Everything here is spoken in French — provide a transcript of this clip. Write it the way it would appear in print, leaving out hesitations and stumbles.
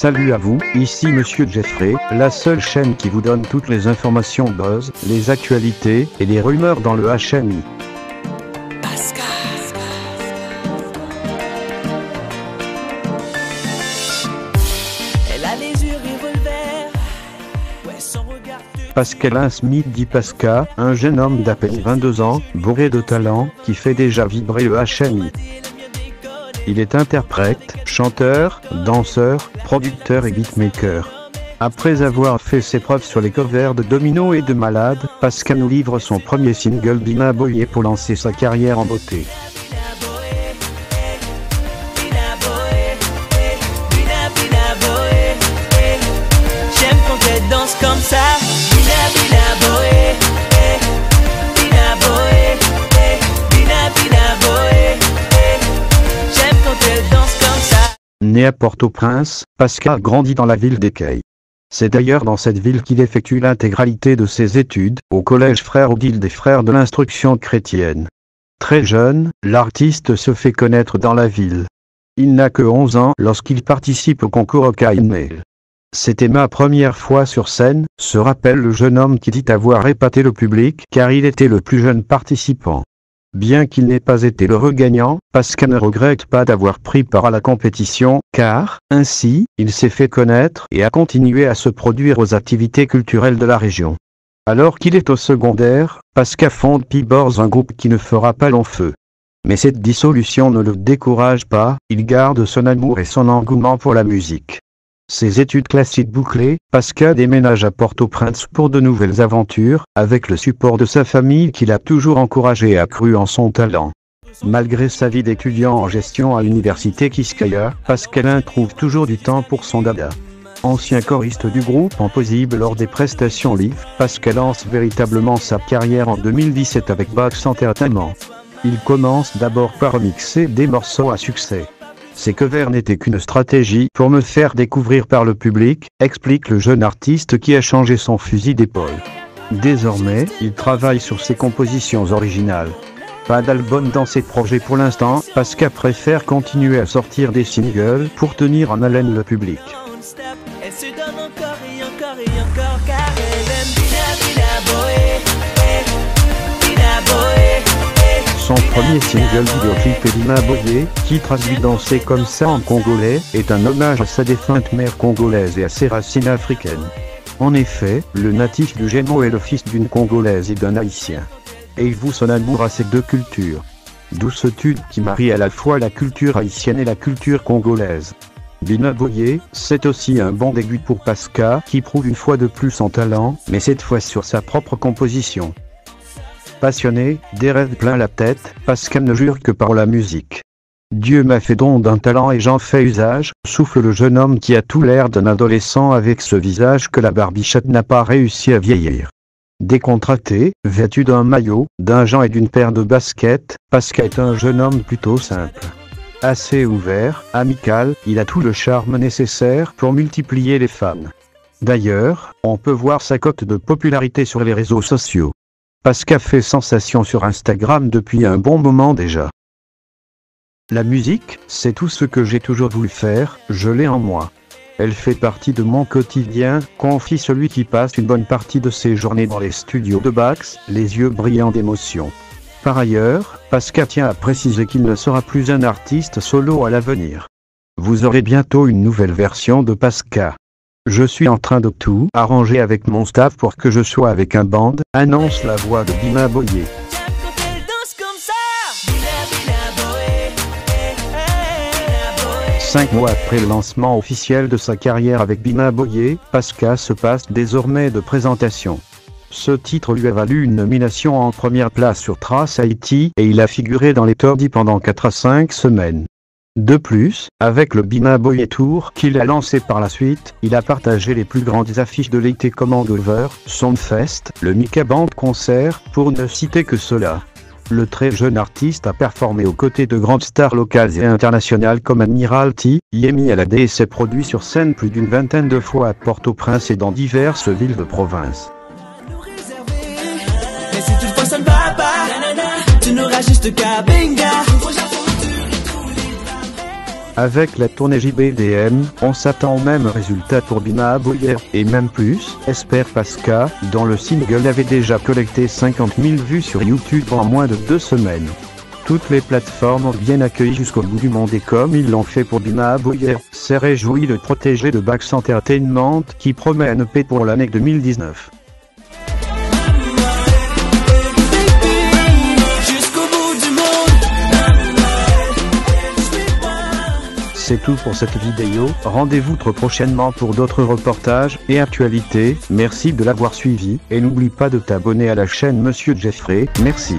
Salut à vous, ici Monsieur Jeffrey, la seule chaîne qui vous donne toutes les informations buzz, les actualités et les rumeurs dans le HMI. Pascalin Smith dit Pasca, un jeune homme d'à peine 22 ans, bourré de talent, qui fait déjà vibrer le HMI. Il est interprète, chanteur, danseur, producteur et beatmaker. Après avoir fait ses preuves sur les covers de Domino et de Malade, Pasca nous livre son premier single Bina Boye pour lancer sa carrière en beauté. J'aime quand elle danse comme ça. Né à Port-au-Prince, Pasca grandit dans la ville d'Écueil. C'est d'ailleurs dans cette ville qu'il effectue l'intégralité de ses études, au collège Frère Odile des Frères de l'Instruction chrétienne. Très jeune, l'artiste se fait connaître dans la ville. Il n'a que 11 ans lorsqu'il participe au concours Okaïmail. C'était ma première fois sur scène, se rappelle le jeune homme qui dit avoir épaté le public car il était le plus jeune participant. Bien qu'il n'ait pas été l'heureux gagnant, Pasca ne regrette pas d'avoir pris part à la compétition, car, ainsi, il s'est fait connaître et a continué à se produire aux activités culturelles de la région. Alors qu'il est au secondaire, Pasca fonde P-Boys, un groupe qui ne fera pas long feu. Mais cette dissolution ne le décourage pas, il garde son amour et son engouement pour la musique. Ses études classiques bouclées, Pasca déménage à Port-au-Prince pour de nouvelles aventures, avec le support de sa famille qui l'a toujours encouragé et a cru en son talent. Malgré sa vie d'étudiant en gestion à l'université Kiskaya, Pascalin trouve toujours du temps pour son dada. Ancien choriste du groupe Impossible lors des prestations live, Pasca lance véritablement sa carrière en 2017 avec Box Entertainment. Il commence d'abord par remixer des morceaux à succès. Ces covers n'étaient qu'une stratégie pour me faire découvrir par le public, explique le jeune artiste qui a changé son fusil d'épaule. Désormais, il travaille sur ses compositions originales. Pas d'album dans ses projets pour l'instant, Pasca préfère continuer à sortir des singles pour tenir en haleine le public. Elle se donne encore et encore et encore car elle aime Bina Boye, Bina Boye. Son premier single vidéoclip est Bina Boye, qui traduit danser comme ça en congolais, est un hommage à sa défunte mère congolaise et à ses racines africaines. En effet, le natif du Gémeaux est le fils d'une congolaise et d'un haïtien. Et il voue son amour à ces deux cultures. D'où ce tube qui marie à la fois la culture haïtienne et la culture congolaise. Bina Boye, c'est aussi un bon début pour Pasca qui prouve une fois de plus son talent, mais cette fois sur sa propre composition. Passionné, des rêves plein la tête, Pasca ne jure que par la musique. Dieu m'a fait don d'un talent et j'en fais usage, souffle le jeune homme qui a tout l'air d'un adolescent avec ce visage que la barbichette n'a pas réussi à vieillir. Décontracté, vêtu d'un maillot, d'un gant et d'une paire de baskets, Pasca est un jeune homme plutôt simple. Assez ouvert, amical, il a tout le charme nécessaire pour multiplier les fans. D'ailleurs, on peut voir sa cote de popularité sur les réseaux sociaux. Pasca fait sensation sur Instagram depuis un bon moment déjà. La musique, c'est tout ce que j'ai toujours voulu faire, je l'ai en moi. Elle fait partie de mon quotidien, confie celui qui passe une bonne partie de ses journées dans les studios de Bax, les yeux brillants d'émotion. Par ailleurs, Pasca tient à préciser qu'il ne sera plus un artiste solo à l'avenir. Vous aurez bientôt une nouvelle version de Pasca. Je suis en train de tout arranger avec mon staff pour que je sois avec un band, annonce la voix de Bina Boye. 5 mois après le lancement officiel de sa carrière avec Bina Boye, Pasca se passe désormais de présentation. Ce titre lui a valu une nomination en première place sur Trace Haïti et il a figuré dans les top 10 pendant 4 à 5 semaines. De plus, avec le Bina Boye Tour qu'il a lancé par la suite, il a partagé les plus grandes affiches de l'été comme Hangover, Soundfest, le Mika Band Concert, pour ne citer que cela. Le très jeune artiste a performé aux côtés de grandes stars locales et internationales comme Admiralty, Yemi Alade et s'est produit sur scène plus d'une vingtaine de fois à Port-au-Prince et dans diverses villes de province. Mais si toutefois ça ne va pas, tu n'auras juste qu'à benga. Avec la tournée JBDM, on s'attend au même résultat pour Bina Boyer, et même plus, espère Pascal, dont le single avait déjà collecté 50 000 vues sur YouTube en moins de 2 semaines. Toutes les plateformes ont bien accueilli jusqu'au bout du monde et comme ils l'ont fait pour Bina Boyer, s'est réjoui le protégé de Bax Entertainment qui promet un EP pour l'année 2019. C'est tout pour cette vidéo, rendez-vous très prochainement pour d'autres reportages et actualités, merci de l'avoir suivi, et n'oublie pas de t'abonner à la chaîne Monsieur Jeffrey, merci.